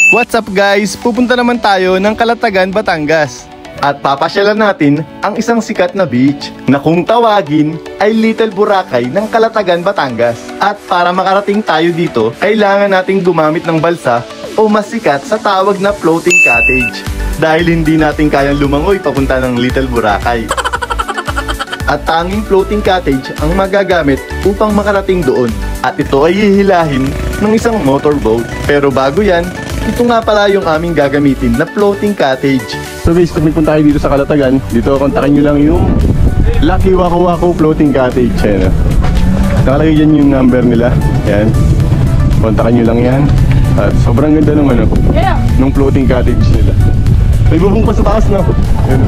What's up guys? Pupunta naman tayo ng Calatagan, Batangas. At papasyalan natin ang isang sikat na beach na kung tawagin ay Little Boracay ng Calatagan, Batangas. At para makarating tayo dito, kailangan nating gumamit ng balsa o mas sikat sa tawag na floating cottage. Dahil hindi natin kayang lumangoy papunta ng Little Boracay. At tanging floating cottage ang magagamit upang makarating doon. At ito ay hihilahin ng isang motorboat. Pero bago yan, ito nga pala yung aming gagamitin na floating cottage. So guys, kung punta tayo dito sa Calatagan, dito kontakin nyo lang yung Lucky Waku Waku Floating Cottage. Ayan, nakalagay dyan yung number nila. Ayan, kontakin nyo lang yan. At sobrang ganda ng nung floating cottage nila. May bubong pa sa taas na. Ayan.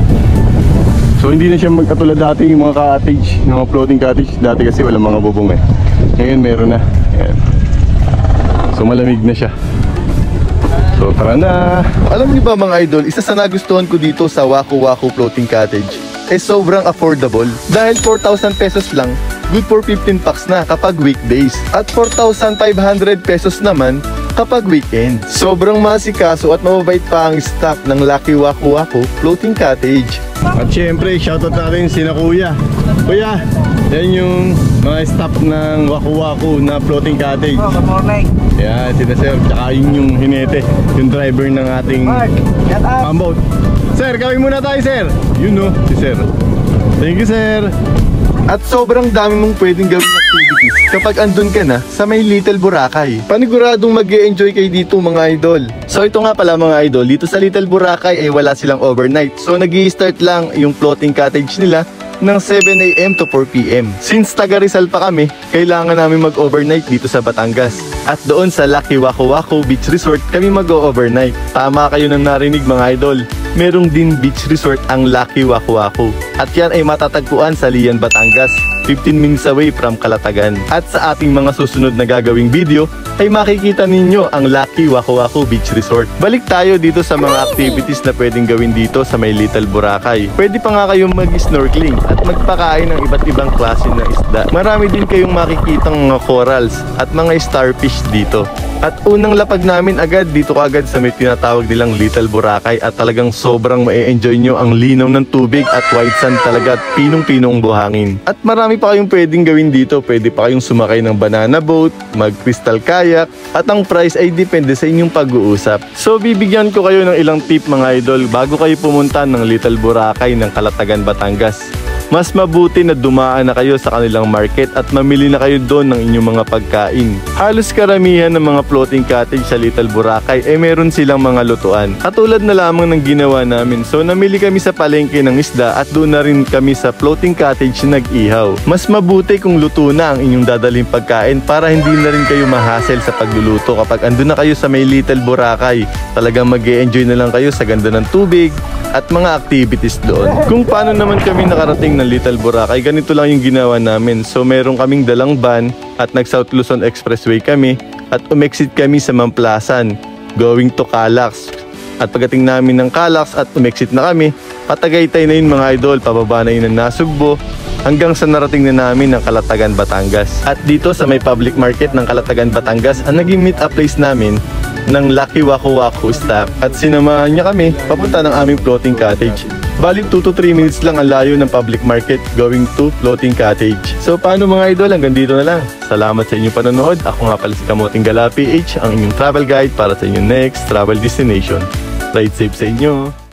So hindi na siya magkatulad dati yung mga cottage, yung mga floating cottage. Dati kasi walang mga bubong eh. Ngayon meron na. Ayan. So malamig na siya. So tara na! Alam niyo ba mga idol, isa sa nagustuhan ko dito sa Waku Waku Floating Cottage sobrang affordable. Dahil 4,000 pesos lang, good for 15 packs na kapag weekdays. At 4,500 pesos naman kapag weekend. Sobrang masikaso at mababait pa ang staff ng Lucky Waku Waku Floating Cottage. At syempre, shoutout natin sina Kuya. Kuya, yan yung mga staff ng Waku Waku na Floating Cottage. Good morning. Yan, sina Sir, tsaka yun yung hinete, yung driver ng ating boat. Sir, kawin muna tayo, Sir. You know, si Sir. Thank you, Sir. At sobrang dami mong pwedeng gawing activities kapag andun ka na sa may Little Boracay. Paniguradong mag-e-enjoy kayo dito mga idol. So ito nga pala mga idol, dito sa Little Boracay ay wala silang overnight. So nag-i-start lang yung floating cottage nila ng 7 AM to 4 PM. Since taga Rizal pa kami, kailangan namin mag-overnight dito sa Batangas. At doon sa Lucky Waku Waku Beach Resort kami mag-overnight. Tama kayo nang narinig mga idol. Merong din beach resort ang Lucky Waku Waku. At yan ay matatagpuan sa Lian, Batangas, 15 minutes away from Calatagan. At sa ating mga susunod na gagawing video ay makikita ninyo ang Lucky Waku Waku Beach Resort. Balik tayo dito sa mga activities na pwedeng gawin dito sa may Little Boracay. Pwede pa nga kayong mag-snorkeling at magpakain ng iba't ibang klase ng isda. Marami din kayong makikitang mga corals at mga starfish dito. At unang lapag namin agad dito kaagad sa may tinatawag nilang Little Boracay at talagang sobrang ma-enjoy nyo ang linaw ng tubig at white sand talaga at pinong-pinong buhangin. At marami pa kayong pwedeng gawin dito. Pwede pa kayong sumakay ng banana boat, mag-crystal kayak, at ang price ay depende sa inyong pag-uusap. So bibigyan ko kayo ng ilang tip mga idol bago kayo pumunta ng Little Boracay ng Calatagan, Batangas. Mas mabuti na dumaan na kayo sa kanilang market at mamili na kayo doon ng inyong mga pagkain. Halos karamihan ng mga floating cottage sa Little Boracay ay meron silang mga lutuan. Katulad na lamang ng ginawa namin. So namili kami sa palengke ng isda at doon na rin kami sa floating cottage nag-ihaw. Mas mabuti kung luto na ang inyong dadaling pagkain para hindi na rin kayo ma-hassle sa pagluluto kapag andun na kayo sa may Little Boracay. Talagang mag-e-enjoy na lang kayo sa ganda ng tubig at mga activities doon. Kung paano naman kami nakarating ng Little Boracay, ganito lang yung ginawa namin. So meron kaming dalang van at nag-South Luzon Expressway kami at umexit kami sa Mamplasan going to Calax. At pagdating namin ng Calax at umexit na kami, patagaytay na yun mga idol, pababa na yun ng Nasugbo hanggang sa narating na namin ng Calatagan, Batangas. At dito sa may public market ng Calatagan, Batangas, ang naging meet up place namin ng Lucky Waku Waku staff at sinamahan niya kami papunta ng aming floating cottage. Bali 2 to 3 minutes lang ang layo ng public market going to floating cottage. So paano mga idol, hanggang dito na lang. Salamat sa inyong panonood. Ako nga pala si Kamuting Gala PH, ang inyong travel guide para sa inyong next travel destination. Ride safe sa inyo!